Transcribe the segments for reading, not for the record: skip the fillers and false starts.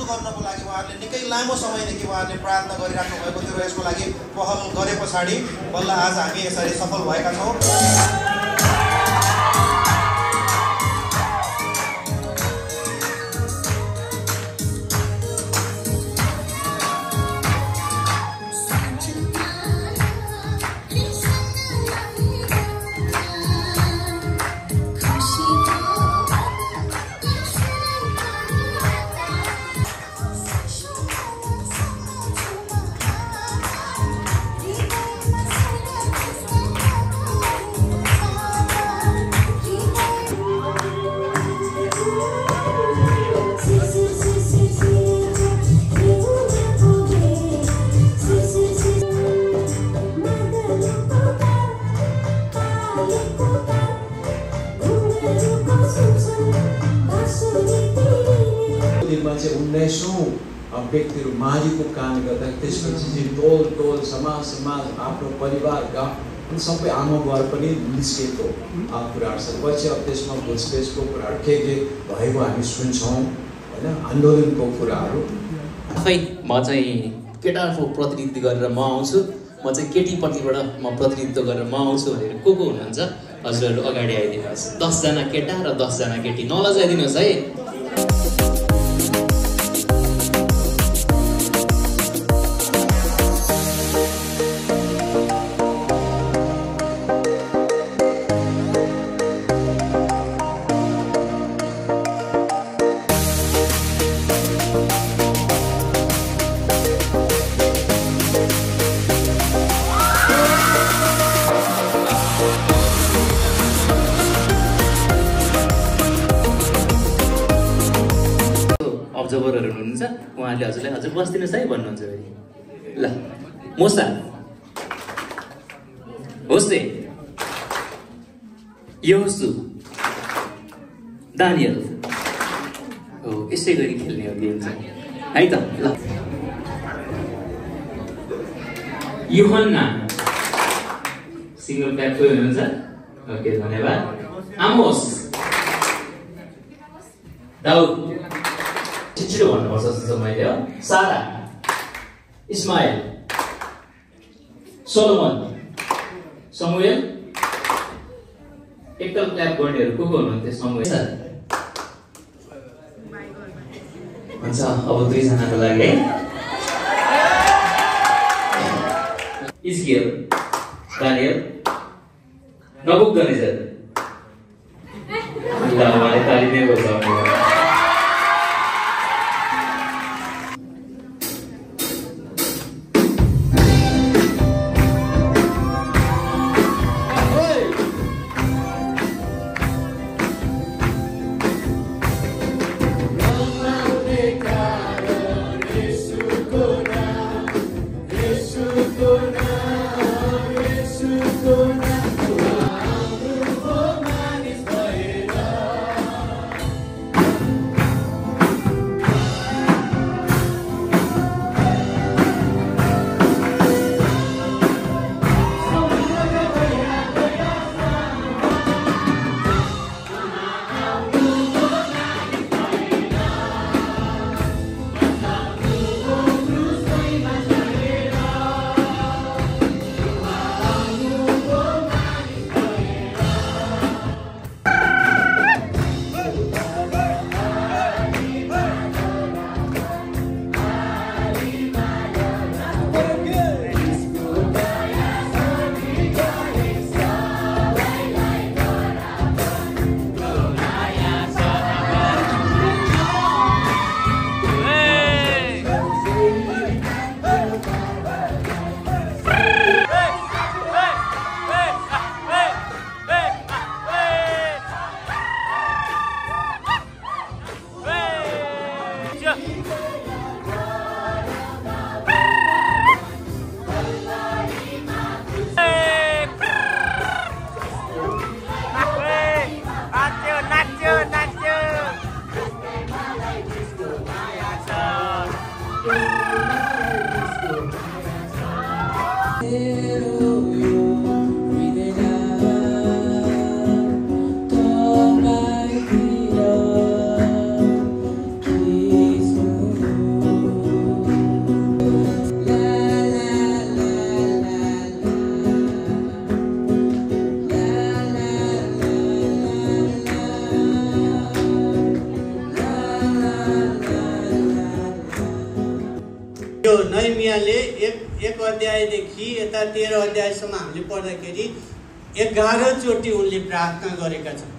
गर्नको लागि उहाँहरूले निकै लामो समयदेखि उहाँहरूले प्रार्थना गरिराख्नु भएको थियो र यसको लागि पहल गरे पछाडि बल्ल आज हामी यसरी सफल भएका छौँ। व्यक्तिहरू माझीको काम गर्दा त्यसपछि चाहिँ टोल टोल समाज समाज आफ्नो परिवार गाउँ अनि सबै आमा बुवाहरू पनि निस्केको कुराहरू छ। पछि अब त्यसमा घुसपेसको कुराहरू के भएको हामी सुन्छौँ होइन, आन्दोलनको कुराहरू। आफै म चाहिँ केटाको प्रतिनिधित्व गरेर म आउँछु, म चाहिँ केटीपट्टिबाट म प्रतिनिधित्व गरेर म आउँछु भनेर को हुनुहुन्छ हजुरहरू अगाडि आइदिनुहोस्। 10 जना केटा र 10 जना केटी नलजाइदिनुहोस् है। अब्जर्भरहरू हुनुहुन्छ, उहाँले हजुरलाई हजुर बस्दिनुहोस् है भन्नुहुन्छ। ल मोसा होस्टे योसु दानियल हो, यसै गरी खेल्ने हो गेम चाहिँ है त। ल युहन्ना सिङ्गल ब्याक कोही हुनुहुन्छ? ओके धन्यवाद। आमोस दाउद छिटो भन्नुपर्छ जस्तो मैले हो। सारा इस्माइल सोलोमन समुएल एकल क्ल्याप गर्नेहरू को हुनुहुन्थ्यो? समुएल हुन्छ। अब 2 जनाको लागि है। इस्कियल दानियल नबुकदनेस्जर। ल उहाँले ताली नै बजाउनु। नहमियाले एक अध्यायदेखि यता 13 अध्यायसम्म हामीले पढ्दाखेरि 11 चोटि उनले प्रार्थना गरेका छन्।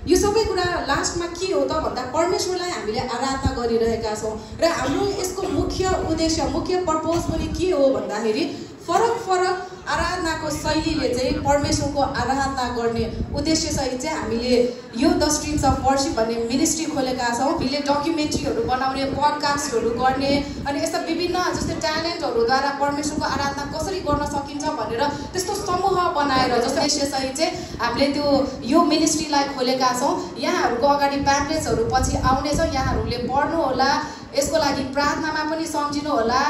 यो सबै कुरा लास्टमा के हो त भन्दा परमेश्वरलाई हामीले आराधना गरिरहेका छौँ र हाम्रो यसको मुख्य उद्देश्य मुख्य पर्पज पनि के हो भन्दाखेरि फरक आराधनाको शैलीले चाहिँ परमेश्वरको आराधना गर्ने उद्देश्य सहित चाहिँ हामीले यो द स्ट्रिम्स अफ वर्शिप भन्ने मिनिस्ट्री खोलेका छौँ। हामीले डकुमेन्ट्रीहरू बनाउने, पडकास्टहरू गर्ने अनि यस्ता विभिन्न जस्तै ट्यालेन्टहरूद्वारा परमेश्वरको आराधना कसरी गर्न सकिन्छ भनेर त्यस्तो समूह बनाएर जस्तो उद्देश्य सहित चाहिँ हामीले त्यो यो मिनिस्ट्रीलाई खोलेका छौँ। यहाँहरूको अगाडि प्याम्पलेट्सहरू पछि आउनेछ, यहाँहरूले पढ्नु होला, यसको लागि प्रार्थनामा पनि सम्झिनु होला।